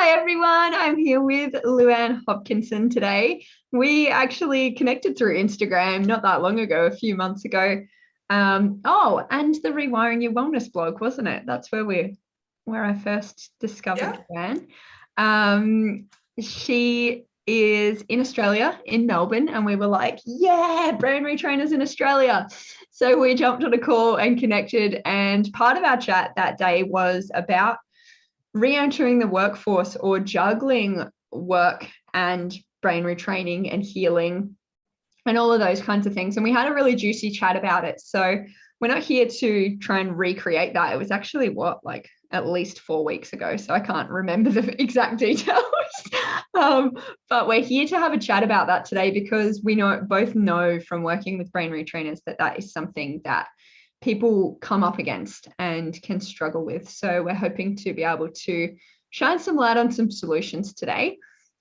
Hi everyone, I'm here with Luanne Hopkinson today. We actually connected through Instagram not that long ago, a few months ago. And the Rewiring Your Wellness blog, wasn't it? That's where I first discovered Luanne. She is in Australia, in Melbourne, and we were like, yeah, brain retrainers in Australia. So we jumped on a call and connected, and part of our chat that day was about re-entering the workforce or juggling work and brain retraining and healing and all of those kinds of things. And we had a really juicy chat about it. So we're not here to try and recreate that. It was actually at least 4 weeks ago. So I can't remember the exact details. But we're here to have a chat about that today because we both know from working with brain retrainers that is something that people come up against and can struggle with. So we're hoping to be able to shine some light on some solutions today.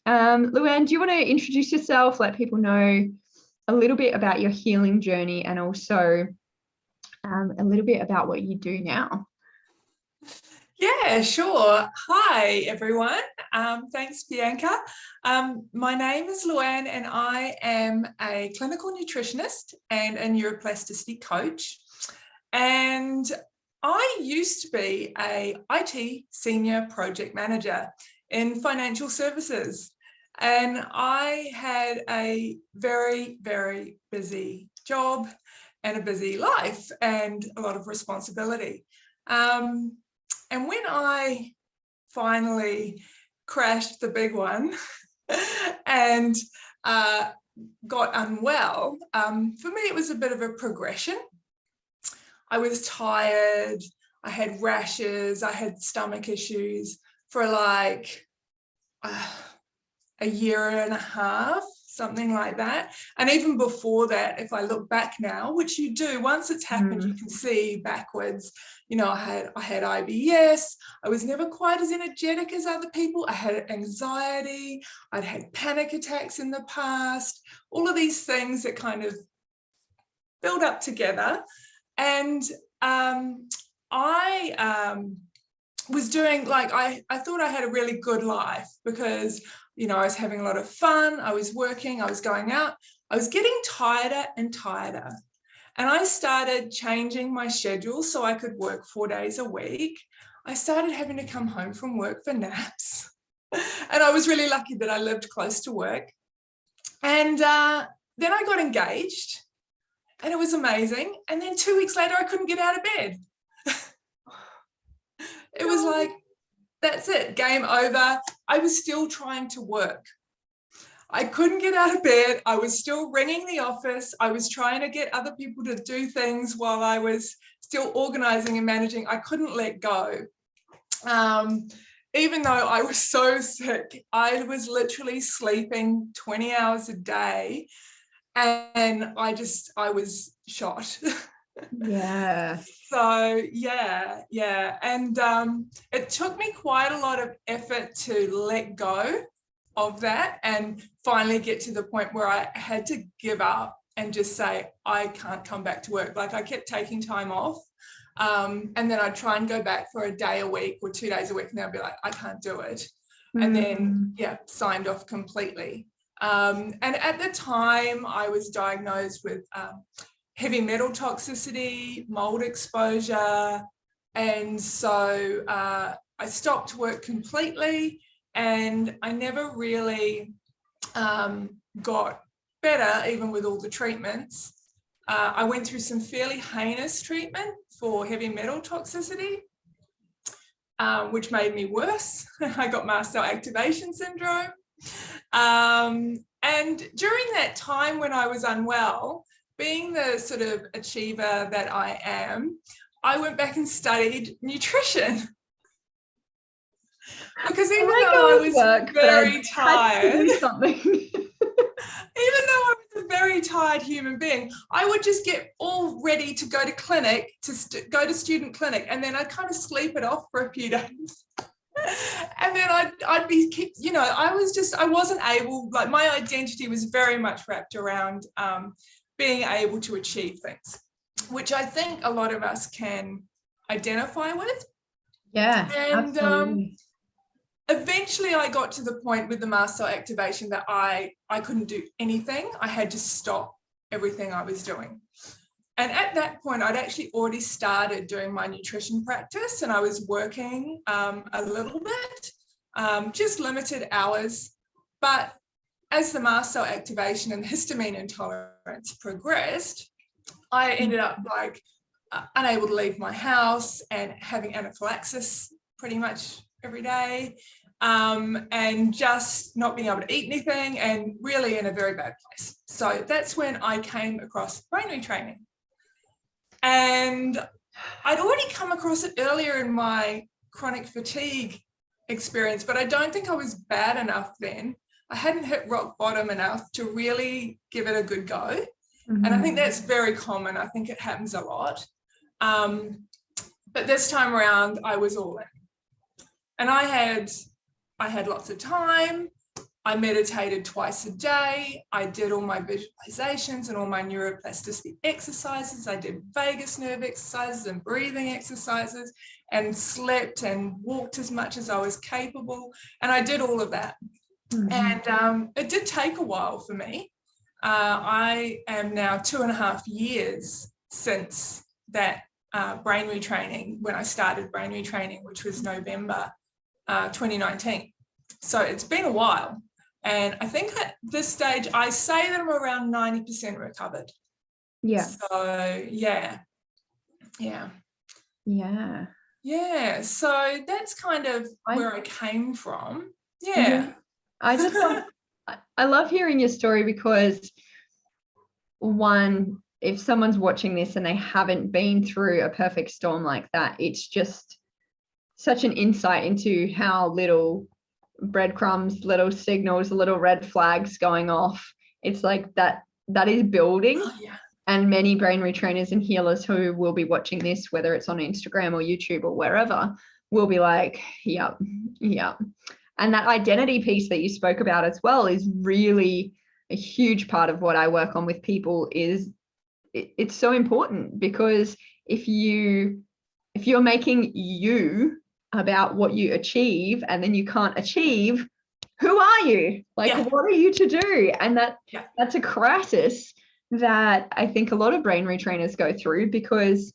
Luanne, do you want to introduce yourself, let people know a little bit about your healing journey and also a little bit about what you do now? Yeah, sure. Hi, everyone. Thanks, Bianca. My name is Luanne and I am a clinical nutritionist and a neuroplasticity coach. And I used to be a IT senior project manager in financial services. And I had a very, very busy job and a busy life and a lot of responsibility. And when I finally crashed the big one and got unwell, for me, it was a bit of a progression. I was tired, I had rashes, I had stomach issues for like a year and a half, something like that. And even before that, if I look back now, which you do, once it's happened, you can see backwards. You know, I had IBS. I was never quite as energetic as other people. I had anxiety. I'd had panic attacks in the past. All of these things that kind of build up together. And I was doing I thought I had a really good life because, you know, I was having a lot of fun. I was working, I was going out. I was getting tireder and tireder. And I started changing my schedule so I could work 4 days a week. I started having to come home from work for naps. And I was really lucky that I lived close to work. And then I got engaged. And it was amazing. And then 2 weeks later, I couldn't get out of bed. It was like, that's it, game over. I was still trying to work. I couldn't get out of bed. I was still ringing the office. I was trying to get other people to do things while I was still organizing and managing. I couldn't let go. Even though I was so sick, I was literally sleeping 20 hours a day. And I was shot. Yeah. So yeah. And it took me quite a lot of effort to let go of that and finally get to the point where I had to give up and just say, I can't come back to work. Like I kept taking time off. And then I'd try and go back for a day a week or 2 days a week and I'd be like, I can't do it. And then, signed off completely. And at the time, I was diagnosed with heavy metal toxicity, mold exposure. And so I stopped work completely and I never really got better, even with all the treatments. I went through some fairly heinous treatment for heavy metal toxicity, which made me worse. I got mast cell activation syndrome. And during that time when I was unwell, being the sort of achiever that I am, I went back and studied nutrition. Because even though I was very tired, even though I was a very tired human being, I would just get all ready to go to clinic, go to student clinic, and then I'd kind of sleep it off for a few days. And then I'd be kicked, you know, I wasn't able, like my identity was very much wrapped around being able to achieve things, which I think a lot of us can identify with. Yeah, and absolutely. Eventually eventually I got to the point with the mast cell activation that I couldn't do anything. I had to stop everything I was doing. And at that point, I'd actually already started doing my nutrition practice, and I was working a little bit, just limited hours. But as the mast cell activation and histamine intolerance progressed, I ended up like unable to leave my house and having anaphylaxis pretty much every day, and just not being able to eat anything and really in a very bad place. So that's when I came across brain retraining. And I'd already come across it earlier in my chronic fatigue experience, but I don't think I was bad enough then. I hadn't hit rock bottom enough to really give it a good go. And I think that's very common. I think it happens a lot. But this time around, I was all in. And I had lots of time. I meditated twice a day. I did all my visualizations and all my neuroplasticity exercises. I did vagus nerve exercises and breathing exercises, and slept and walked as much as I was capable. And I did all of that. And it did take a while for me. I am now 2.5 years since that brain retraining, when I started brain retraining, which was November 2019. So it's been a while. And I think at this stage, I say that I'm around 90% recovered. Yeah. So, yeah. So that's kind of where I came from. Yeah. I love hearing your story, because one, if someone's watching this and they haven't been through a perfect storm like that, it's just such an insight into how little breadcrumbs, little signals, little red flags going off. It's like that is building. Oh, yeah. And many brain retrainers and healers who will be watching this, whether it's on Instagram or YouTube or wherever, will be like, yep. And that identity piece that you spoke about as well is really a huge part of what I work on with people. Is it's so important, because if you're making you about what you achieve, and then you can't achieve, who are you? Like, what are you to do? And that's a crisis that I think a lot of brain retrainers go through, because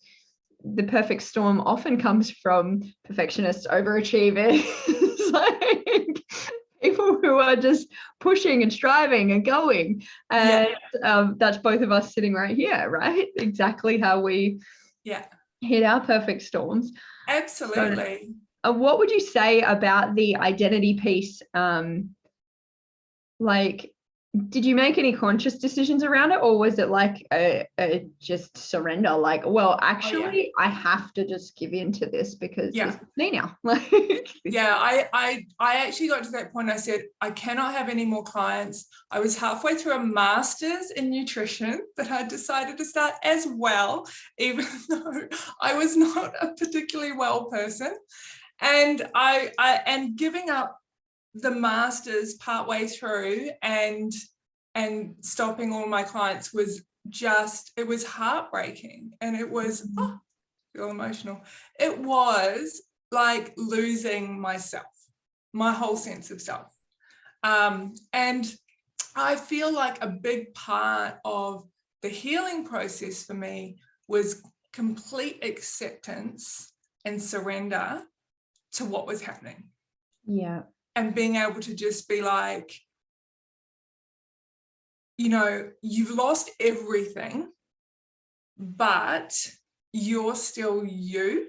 the perfect storm often comes from perfectionists, overachievers, like people who are just pushing and striving and going. And that's both of us sitting right here, right? Exactly how we hit our perfect storms. Absolutely. So, what would you say about the identity piece? Like, did you make any conscious decisions around it, or was it like a just surrender? Like, well, actually, I have to just give in to this, because this is me now. I actually got to that point. I said, I cannot have any more clients. I was halfway through a master's in nutrition that I decided to start as well, even though I was not a particularly well person. And I am giving up the master's partway through, and stopping all my clients was just, it was heartbreaking. And it was, I feel emotional. It was like losing myself, my whole sense of self. And I feel like a big part of the healing process for me was complete acceptance and surrender to what was happening. Yeah. And being able to just be like, you know, you've lost everything, but you're still you,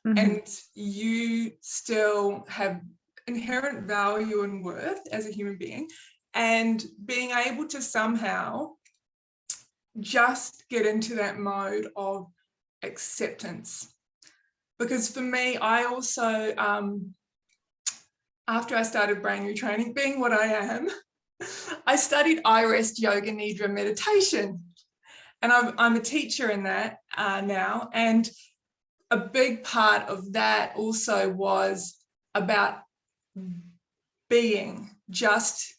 and you still have inherent value and worth as a human being. And being able to somehow just get into that mode of acceptance. Because for me, I also, after I started brain retraining, being what I am, I studied I-rest yoga nidra meditation, and I'm a teacher in that now. And a big part of that also was about being, just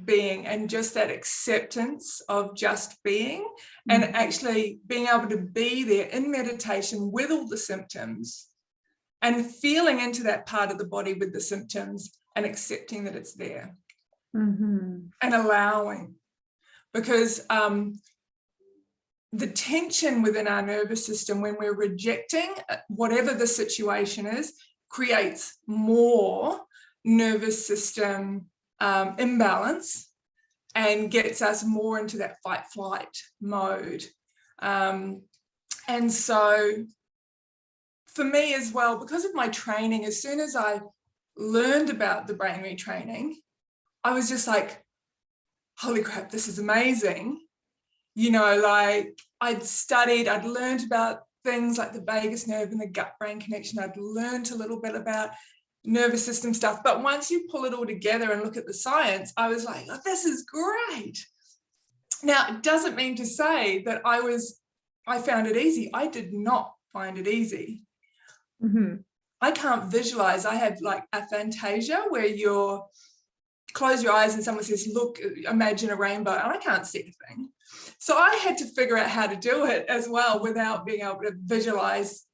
being, and just that acceptance of just being, and actually being able to be there in meditation with all the symptoms, and feeling into that part of the body with the symptoms, and accepting that it's there Mm-hmm. and allowing, because the tension within our nervous system when we're rejecting whatever the situation is creates more nervous system imbalance and gets us more into that fight flight mode. And so for me as well, because of my training, as soon as I learned about the brain retraining, I was just like, holy crap, this is amazing. You know, like I'd learned about things like the vagus nerve and the gut-brain connection. I'd learned a little bit about nervous system stuff. But once you pull it all together and look at the science, I was like, oh, this is great. Now, it doesn't mean to say that I found it easy. I did not find it easy. Mm-hmm. I can't visualize. I have like aphantasia where you close your eyes and someone says, look, imagine a rainbow, and I can't see a thing. So I had to figure out how to do it as well without being able to visualize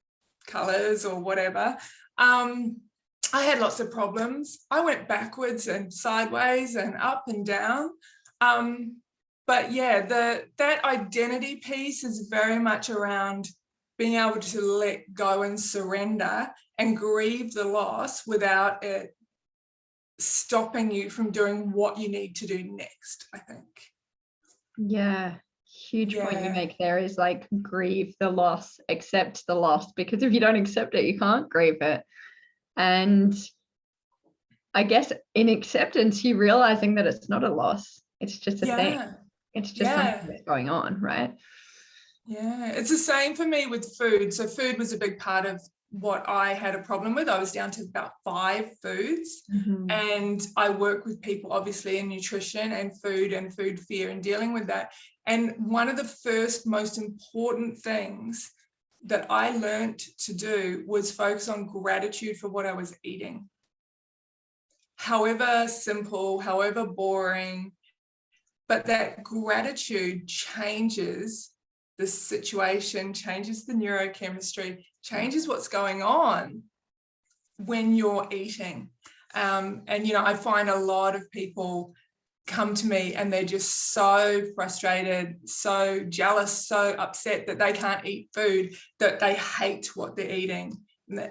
colors or whatever. I had lots of problems. I went backwards and sideways and up and down. But yeah, that identity piece is very much around being able to let go and surrender and grieve the loss without it stopping you from doing what you need to do next, I think. Yeah, huge point you make there is like grieve the loss, accept the loss, because if you don't accept it, you can't grieve it. And I guess in acceptance, you realizing that it's not a loss, it's just a thing. It's just something that's going on, right? Yeah, it's the same for me with food. So food was a big part of what I had a problem with. I was down to about 5 foods. Mm-hmm. And I work with people obviously in nutrition and food fear and dealing with that. And one of the first most important things that I learned to do was focus on gratitude for what I was eating. However simple, however boring, but that gratitude changes the situation, changes the neurochemistry, changes what's going on when you're eating. And, you know, I find a lot of people come to me and they're just so frustrated, so jealous, so upset that they can't eat food, that they hate what they're eating.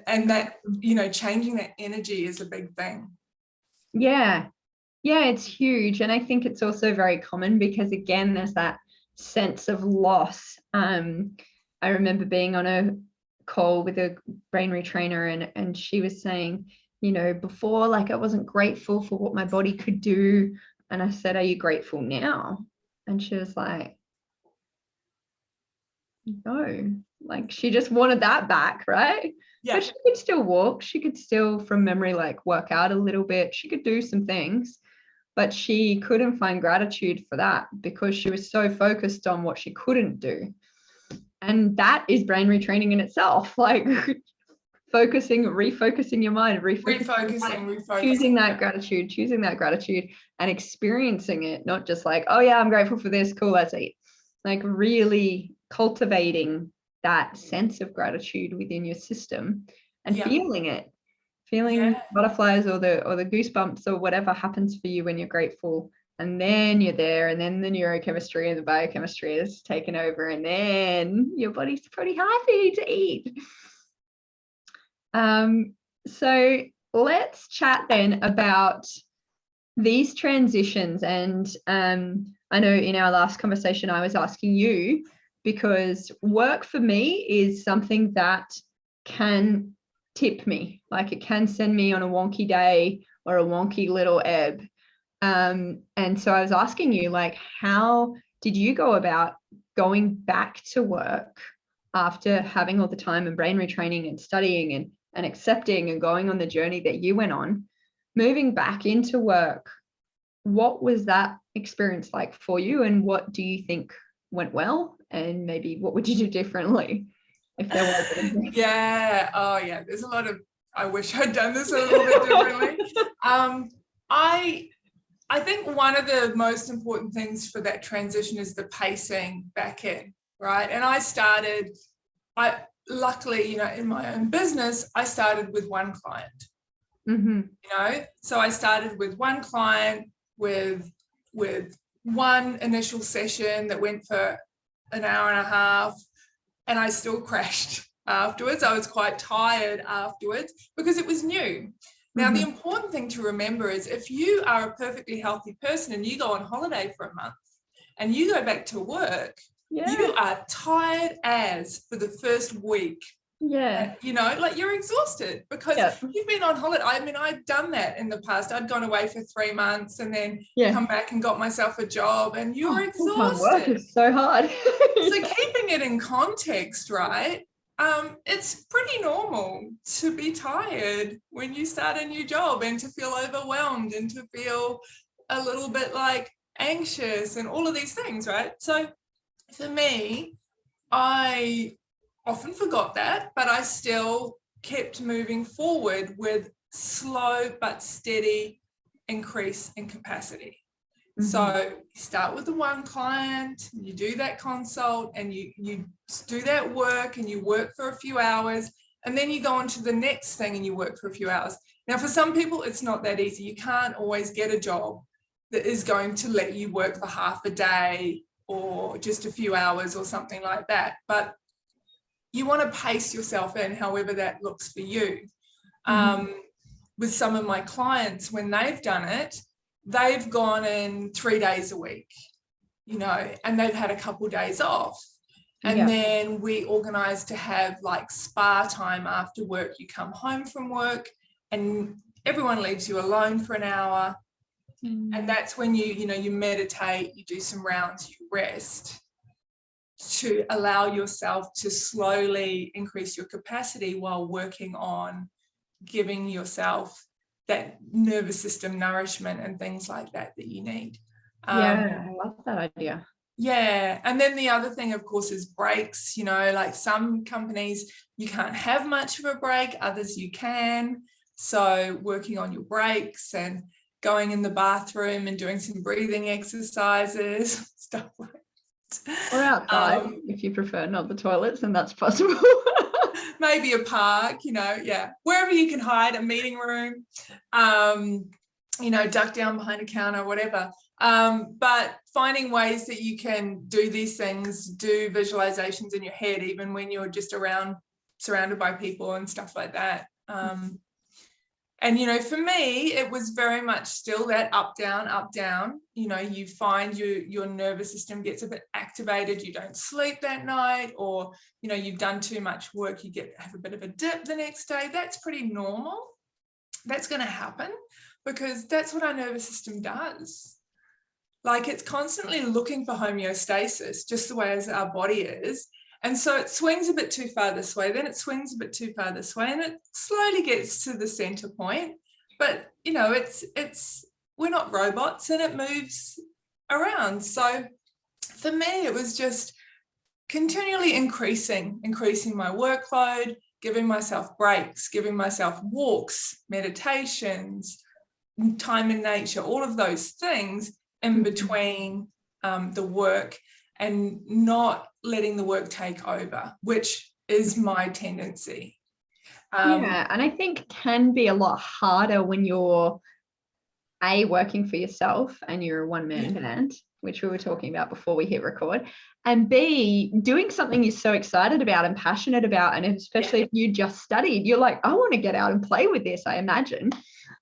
And that, you know, changing that energy is a big thing. Yeah, it's huge. And I think it's also very common because, again, there's that sense of loss. I remember being on a call with a brain retrainer and she was saying, you know, before, like, I wasn't grateful for what my body could do. And I said, are you grateful now? And she was like, no, like she just wanted that back, right? Yeah. But she could still walk. She could still, from memory, like work out a little bit. She could do some things, but she couldn't find gratitude for that because she was so focused on what she couldn't do. And that is brain retraining in itself, like refocusing your mind, refocusing, choosing that gratitude and experiencing it, not just like, oh yeah, I'm grateful for this, cool, let's eat. Like really cultivating that sense of gratitude within your system and feeling butterflies or the goosebumps or whatever happens for you when you're grateful. And then you're there, and then the neurochemistry and the biochemistry is taken over, and then your body's pretty happy to eat. So let's chat then about these transitions. And I know in our last conversation, I was asking you, because work for me is something that can tip me, like it can send me on a wonky day or a wonky little ebb. And so I was asking you, like, how did you go about going back to work after having all the time and brain retraining and studying and accepting and going on the journey that you went on, moving back into work? What was that experience like for you, and what do you think went well, and maybe what would you do differently if there was anything? There's a lot of I wish I'd done this a little bit differently. I think one of the most important things for that transition is the pacing back in, right? And luckily, you know, in my own business, I started with one client. So I started with one client with one initial session that went for an hour and a half, and I still crashed afterwards. I was quite tired afterwards because it was new. Now, the important thing to remember is if you are a perfectly healthy person and you go on holiday for a month and you go back to work, you are tired as for the first week. Yeah. Like you're exhausted because you've been on holiday. I mean, I'd done that in the past. I'd gone away for 3 months and then come back and got myself a job, and you're exhausted. Full-time work is so hard. So keeping it in context, right? It's pretty normal to be tired when you start a new job and to feel overwhelmed and to feel a little bit like anxious and all of these things, right? So for me, I often forgot that, but I still kept moving forward with slow but steady increase in capacity. So you start with the one client, you do that consult and you do that work and you work for a few hours, and then you go on to the next thing and you work for a few hours. Now, for some people, it's not that easy. You can't always get a job that is going to let you work for half a day or just a few hours or something like that. But you want to pace yourself in however that looks for you. With some of my clients, when they've done it, they've gone in 3 days a week, and they've had a couple of days off. And then we organise to have like spa time after work. You come home from work and everyone leaves you alone for an hour. And that's when you meditate, you do some rounds, you rest to allow yourself to slowly increase your capacity while working on giving yourself that nervous system nourishment and things like that you need. I love that idea. Yeah. And then the other thing, of course, is breaks. Like some companies, you can't have much of a break, others you can. So working on your breaks and going in the bathroom and doing some breathing exercises, stuff like that. Or outside, if you prefer, not the toilets, and that's possible. Maybe a park, wherever you can hide, a meeting room, duck down behind a counter, whatever. But finding ways that you can do these things, do visualizations in your head, even when you're just surrounded by people and stuff like that. And, for me, it was very much still that up, down. You find your nervous system gets a bit activated. You don't sleep that night, or, you've done too much work. You have a bit of a dip the next day. That's pretty normal. That's going to happen because that's what our nervous system does. Like it's constantly looking for homeostasis, just the way as our body is. And so it swings a bit too far this way, then it swings a bit too far this way, and it slowly gets to the center point. But, we're not robots and it moves around. So for me, it was just continually increasing my workload, giving myself breaks, giving myself walks, meditations, time in nature, all of those things in between the work, and not letting the work take over, which is my tendency. And I think can be a lot harder when you're working for yourself and you're a one-man band, which we were talking about before we hit record, and B, doing something you're so excited about and passionate about, and especially if you just studied, you're like, I want to get out and play with this, I imagine.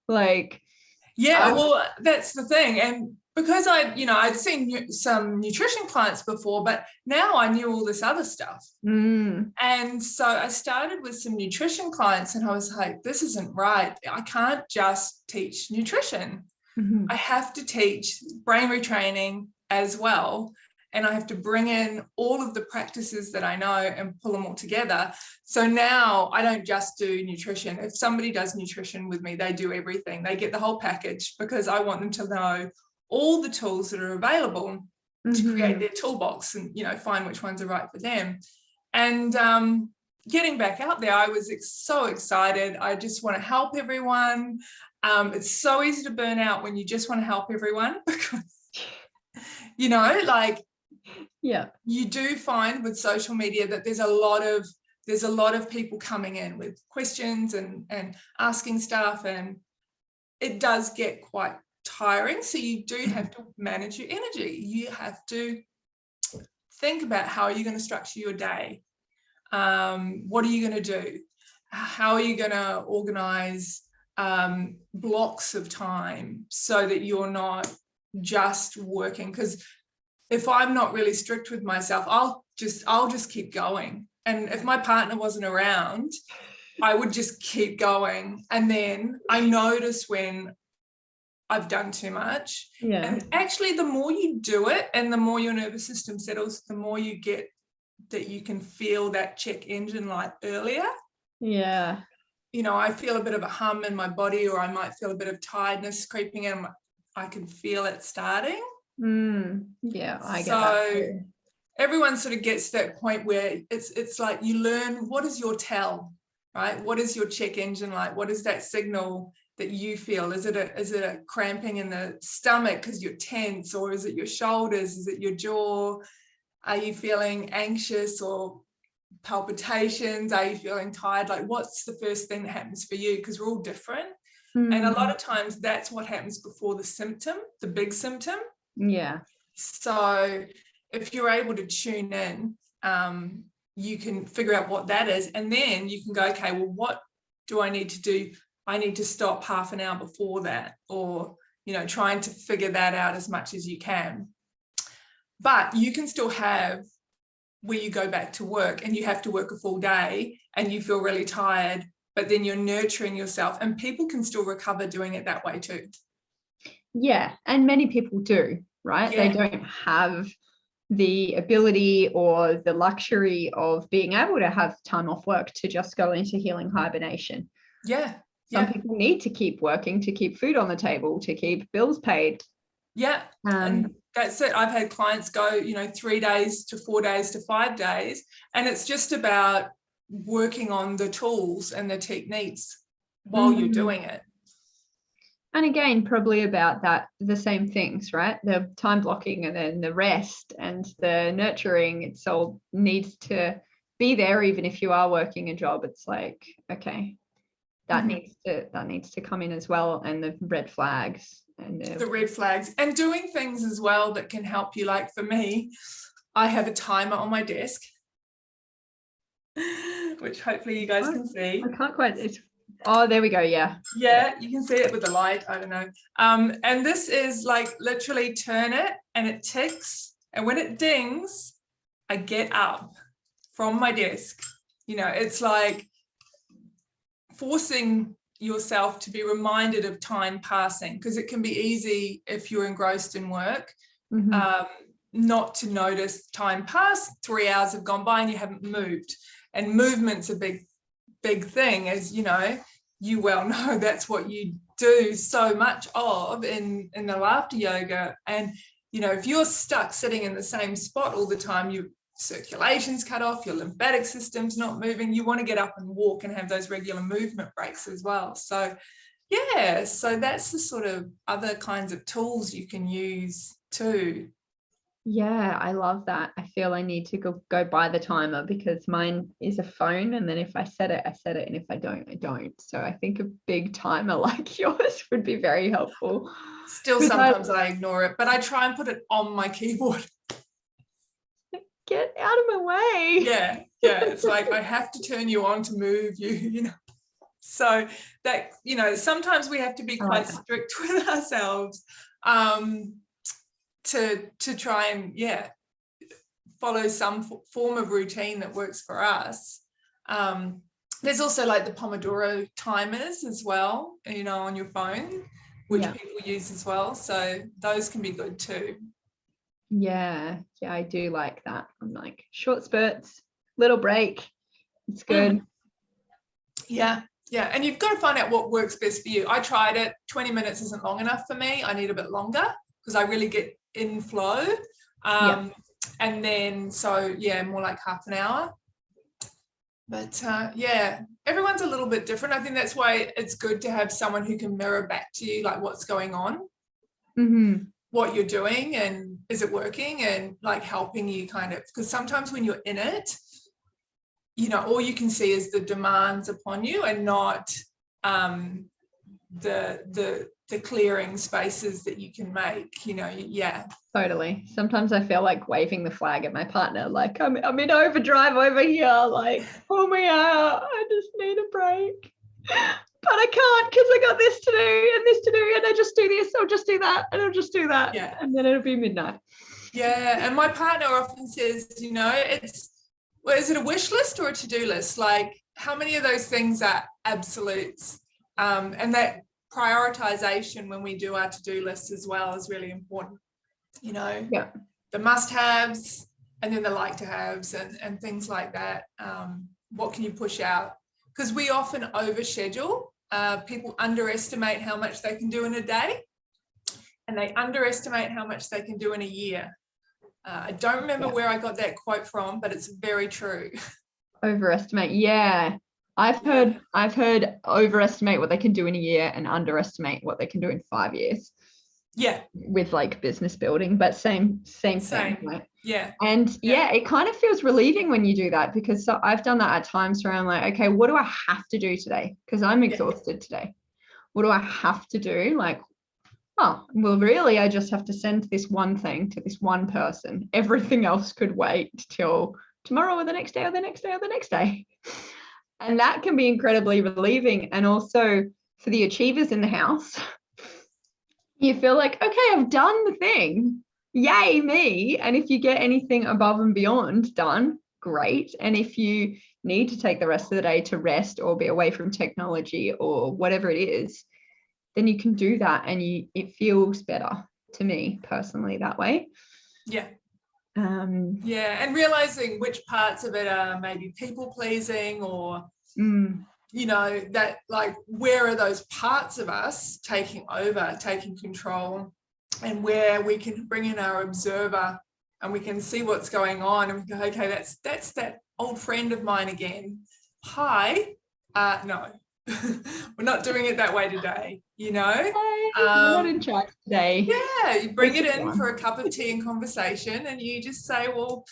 Well, that's the thing. And because I'd seen some nutrition clients before, but now I knew all this other stuff. And so I started with some nutrition clients and I was like, this isn't right. I can't just teach nutrition. I have to teach brain retraining as well. And I have to bring in all of the practices that I know and pull them all together. So now I don't just do nutrition. If somebody does nutrition with me, they do everything. They get the whole package because I want them to know all the tools that are available to create their toolbox and, find which ones are right for them. And getting back out there, I was so excited. I just want to help everyone. It's so easy to burn out when you just want to help everyone because, you do find with social media that there's a lot of there's a lot of people coming in with questions and asking stuff, and it does get quite tiring. So you do have to manage your energy. You have to think about how are you going to structure your day. What are you going to do? How are you going to organize blocks of time so that you're not just working? Because if I'm not really strict with myself, I'll just keep going. And if my partner wasn't around, I would just keep going. And then I notice when I've done too much. Yeah. And actually, the more you do it and the more your nervous system settles, the more you get that you can feel that check engine light earlier. Yeah. You know, I feel a bit of a hum in my body, or I might feel a bit of tiredness creeping in. I can feel it starting. Yeah, I get that too. Everyone sort of gets to that point where it's like you learn, what is your tell, right? What is your check engine light? What is that signal that you feel? Is it a cramping in the stomach because you're tense, or is it your shoulders? Is it your jaw? Are you feeling anxious or palpitations? Are you feeling tired? Like, what's the first thing that happens for you? Because we're all different. And a lot of times that's what happens before the symptom, the big symptom. Yeah. So if you're able to tune in, you can figure out what that is, and then you can go, okay, well, what do I need to do? I need to stop half an hour before that, or, you know, trying to figure that out as much as you can. But you can still have where you go back to work and you have to work a full day and you feel really tired, but then you're nurturing yourself, and people can still recover doing it that way too. Yeah, and many people do, right? Yeah. They don't have the ability or the luxury of being able to have time off work to just go into healing hibernation. Yeah. Some people need to keep working to keep food on the table, to keep bills paid. Yeah. And that's it. I've had clients go, you know, 3 days to 4 days to 5 days, and it's just about working on the tools and the techniques while you're doing it. And again, probably about that, the same things, right? The time blocking and then the rest and the nurturing, it's all needs to be there. Even if you are working a job, it's like, okay, that needs to come in as well. And the red flags and the red flags, and doing things as well that can help you. Like for me, I have a timer on my desk, which hopefully you guys can see. I can't quite, oh, there we go. Yeah, you can see it with the light. I don't know. And this is like literally turn it and it ticks, and when it dings, I get up from my desk. You know, it's like forcing yourself to be reminded of time passing, because it can be easy if you're engrossed in work not to notice time pass. 3 hours have gone by and you haven't moved. And movement's a big thing, as you know, you well know. That's what you do so much of in the laughter yoga. And you know, if you're stuck sitting in the same spot all the time, your circulation's cut off, your lymphatic system's not moving. You want to get up and walk and have those regular movement breaks as well. So yeah, so that's the sort of other kinds of tools you can use too. Yeah, I love that. I feel I need to go buy the timer, because mine is a phone, and then if I set it, I set it, and if I don't, I don't. So I think a big timer like yours would be very helpful. Still, sometimes I ignore it, but I try and put it on my keyboard. Get out of my way. Yeah, it's like I have to turn you on to move you, you know. So that, you know, sometimes we have to be quite strict with ourselves to try and follow some form of routine that works for us. There's also like the Pomodoro timers as well, you know, on your phone, which people use as well. So those can be good too. Yeah, I do like that. I'm like, short spurts, little break. It's good. Yeah. And you've got to find out what works best for you. I tried it. 20 minutes isn't long enough for me. I need a bit longer because I really get in flow. And then, so more like half an hour. But everyone's a little bit different. I think that's why it's good to have someone who can mirror back to you, like what's going on, what you're doing, and is it working, and like helping you kind of, because sometimes when you're in it, you know, all you can see is the demands upon you and not the clearing spaces that you can make, you know. Yeah, Totally. Sometimes I feel like waving the flag at my partner, like I'm in overdrive over here, like pull me out, I just need a break. But I can't because I got this to do and this to do, and I just do this, I'll just do that, and I'll just do that. Yeah. And then it'll be midnight. Yeah. And my partner often says, you know, well, is it a wish list or a to-do list? Like, how many of those things are absolutes? And that prioritization when we do our to-do list as well is really important. You know, yeah, the must-haves and then the like-to-haves and things like that. What can you push out? Because we often overschedule. People underestimate how much they can do in a day, and they underestimate how much they can do in a year. I don't remember where I got that quote from, but it's very true. Overestimate. Yeah. I've heard overestimate what they can do in a year and underestimate what they can do in 5 years. Yeah. With like business building, but same thing, right? Yeah. And yeah, it kind of feels relieving when you do that, because I've done that at times where I'm like, okay, what do I have to do today? Because I'm exhausted today. What do I have to do? Like, oh, well, really, I just have to send this one thing to this one person. Everything else could wait till tomorrow or the next day or the next day or the next day. And that can be incredibly relieving. And also for the achievers in the house, you feel like, okay, I've done the thing. Yay, me. And if you get anything above and beyond done, great. And if you need to take the rest of the day to rest or be away from technology or whatever it is, then you can do that, and it feels better to me personally that way. Yeah. And realizing which parts of it are maybe people pleasing or you know, that like where are those parts of us taking over, taking control, and where we can bring in our observer and we can see what's going on and we go, okay, that's that old friend of mine again. Hi, no. We're not doing it that way today, you know. We're not in charge today. Yeah, you bring it in for a cup of tea and conversation, and you just say, well,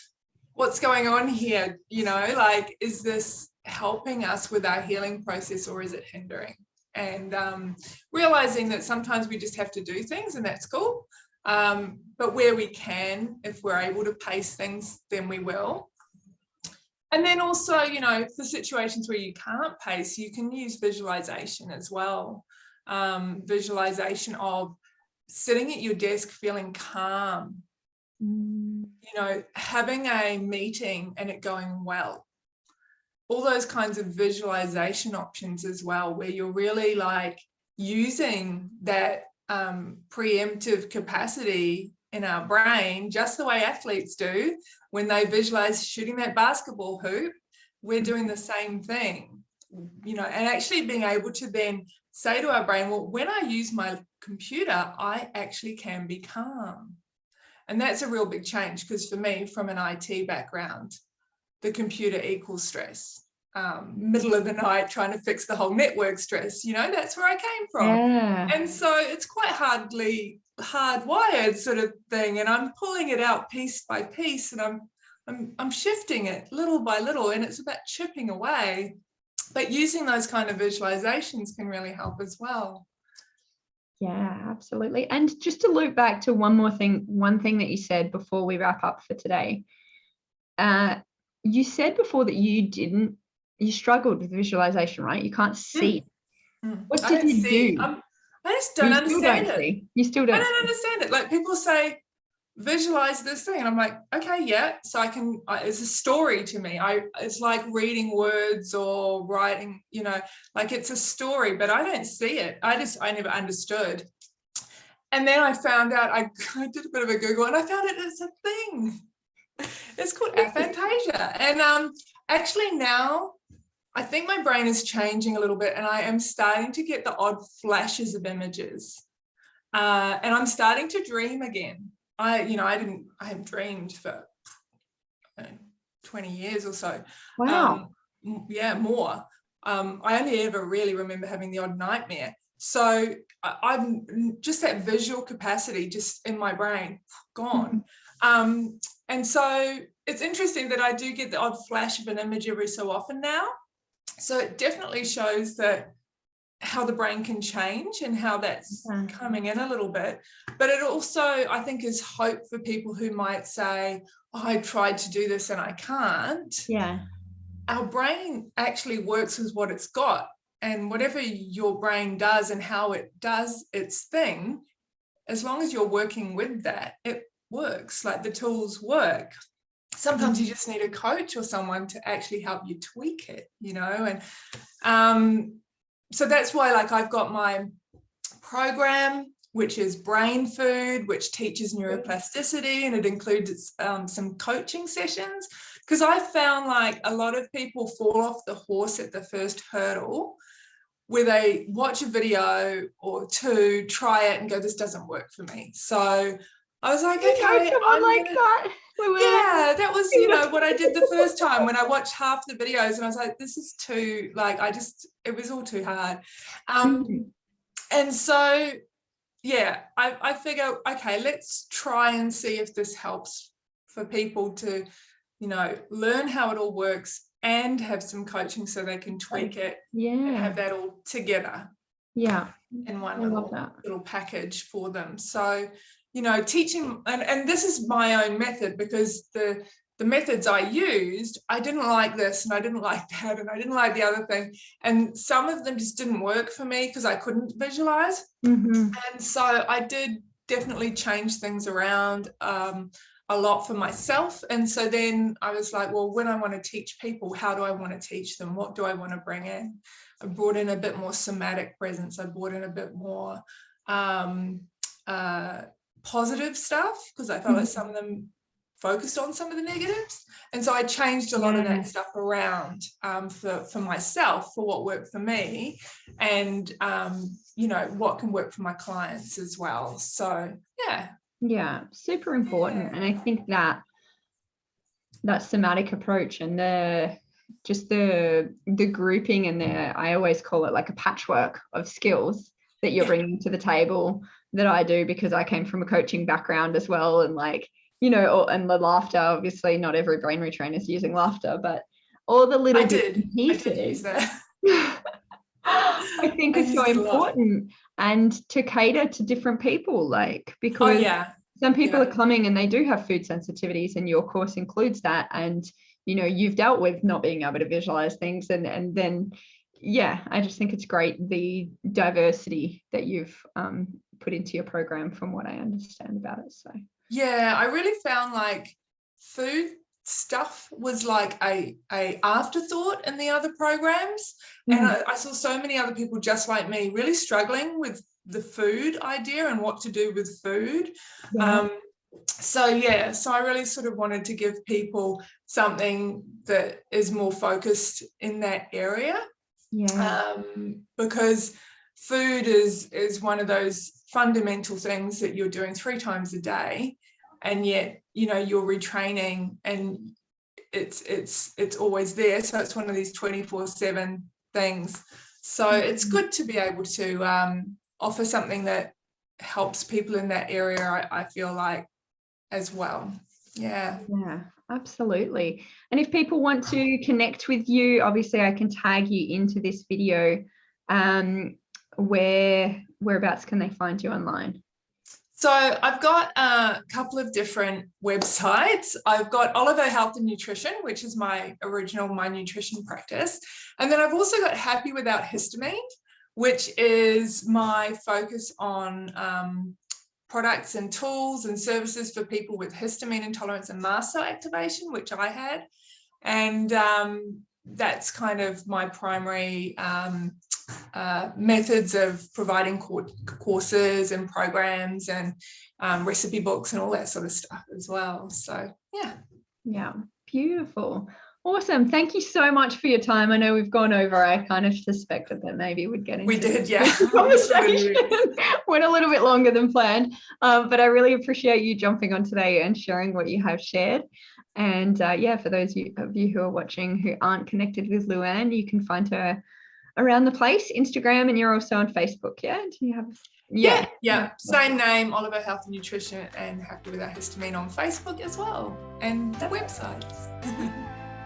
what's going on here? You know, like, is this helping us with our healing process or is it hindering? And realizing that sometimes we just have to do things, and that's cool. But where we can, if we're able to pace things, then we will. And then also, you know, for situations where you can't pace, you can use visualization as well. Visualization of sitting at your desk feeling calm, you know, having a meeting and it going well. All those kinds of visualization options as well, where you're really like using that preemptive capacity in our brain, just the way athletes do when they visualize shooting that basketball hoop. We're doing the same thing, you know, and actually being able to then say to our brain, well, when I use my computer, I actually can be calm. And that's a real big change, because for me, from an IT background, the computer equals stress. Middle of the night trying to fix the whole network stress, you know, that's where I came from. And so it's quite hardwired sort of thing, and I'm pulling it out piece by piece, and I'm shifting it little by little, and it's about chipping away. But using those kind of visualizations can really help as well. Yeah, absolutely. And just to loop back to one thing that you said before we wrap up for today. You said before that you struggled with visualization, right? You can't see. What did you do? I just don't understand it. You still don't. I don't understand it. Like, people say, visualize this thing, and I'm like, okay, yeah. So I can. It's a story to me. It's like reading words or writing. You know, like it's a story, but I don't see it. I never understood. And then I found out. I did a bit of a Google, and I found it's a thing. It's called aphantasia, and actually now I think my brain is changing a little bit, and I am starting to get the odd flashes of images, and I'm starting to dream again. I haven't dreamed for 20 years or so. Wow. Yeah, more. I only ever really remember having the odd nightmare. So I'm just that visual capacity just in my brain gone. And so it's interesting that I do get the odd flash of an image every so often now. So it definitely shows that how the brain can change and how that's coming in a little bit. But it also, I think, is hope for people who might say, oh, I tried to do this and I can't. Yeah. Our brain actually works with what it's got, and whatever your brain does and how it does its thing, as long as you're working with that, it works. Like, the tools work. Sometimes you just need a coach or someone to actually help you tweak it, you know. And so that's why, like, I've got my program, which is Brain Food, which teaches neuroplasticity, and it includes some coaching sessions, because I found like a lot of people fall off the horse at the first hurdle, where they watch a video or two, try it and go, this doesn't work for me. So I was like, okay, that was, you know, what I did the first time when I watched half the videos, and I was like, this is too, like, it was all too hard. And so, yeah, I figure, okay, let's try and see if this helps for people to, you know, learn how it all works and have some coaching so they can tweak it and have that all together. Yeah. In one little package for them. So, you know, teaching, and this is my own method, because the methods I used, I didn't like this and I didn't like that and I didn't like the other thing. And some of them just didn't work for me because I couldn't visualize. And so I did definitely change things around a lot for myself. And so then I was like, well, when I want to teach people, how do I want to teach them? What do I want to bring in? I brought in a bit more somatic presence. I brought in a bit more positive stuff, because I felt like some of them focused on some of the negatives. And so I changed a lot of that stuff around for myself, for what worked for me, and, you know, what can work for my clients as well. So, yeah, super important. And I think that somatic approach and the grouping and I always call it like a patchwork of skills that you're bringing to the table, that I do, because I came from a coaching background as well. And like, you know, and the laughter, obviously not every brain retrainer is using laughter, but all the little pieces. I did use that. I think it's so important, and to cater to different people, like, because some people are coming and they do have food sensitivities, and your course includes that. And, you know, you've dealt with not being able to visualize things, and then, I just think it's great, the diversity that you've put into your program, from what I understand about it. So yeah, I really found like food stuff was like a afterthought in the other programs. And I saw so many other people just like me really struggling with the food idea and what to do with food. So I really sort of wanted to give people something that is more focused in that area. Because food is one of those fundamental things that you're doing 3 times a day, and yet, you know, you're retraining and it's always there. So it's one of these 24/7 things. So it's good to be able to offer something that helps people in that area, I feel like, as well. Yeah, absolutely. And if people want to connect with you, obviously I can tag you into this video. Whereabouts can they find you online? So I've got a couple of different websites. I've got Oliver Health and Nutrition, which is my nutrition practice. And then I've also got Happy Without Histamine, which is my focus on products and tools and services for people with histamine intolerance and mast cell activation, which I had. And that's kind of my primary methods of providing courses and programs and recipe books and all that sort of stuff as well. So yeah, beautiful. Awesome. Thank you so much for your time. I know we've gone over. I kind of suspected that maybe we'd get into conversation. Went a little bit longer than planned, but I really appreciate you jumping on today and sharing what you have shared. And for those of you who are watching who aren't connected with Luanne, you can find her around the place, Instagram, and you're also on Facebook. Do you have? Yeah. Same name, Oliver Health and Nutrition, and Happy Without Histamine on Facebook as well, and the websites.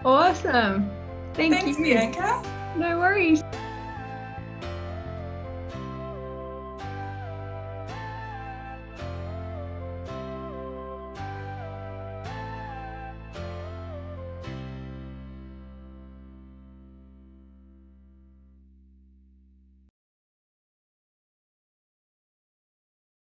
Awesome. Thanks, Bianca. No worries.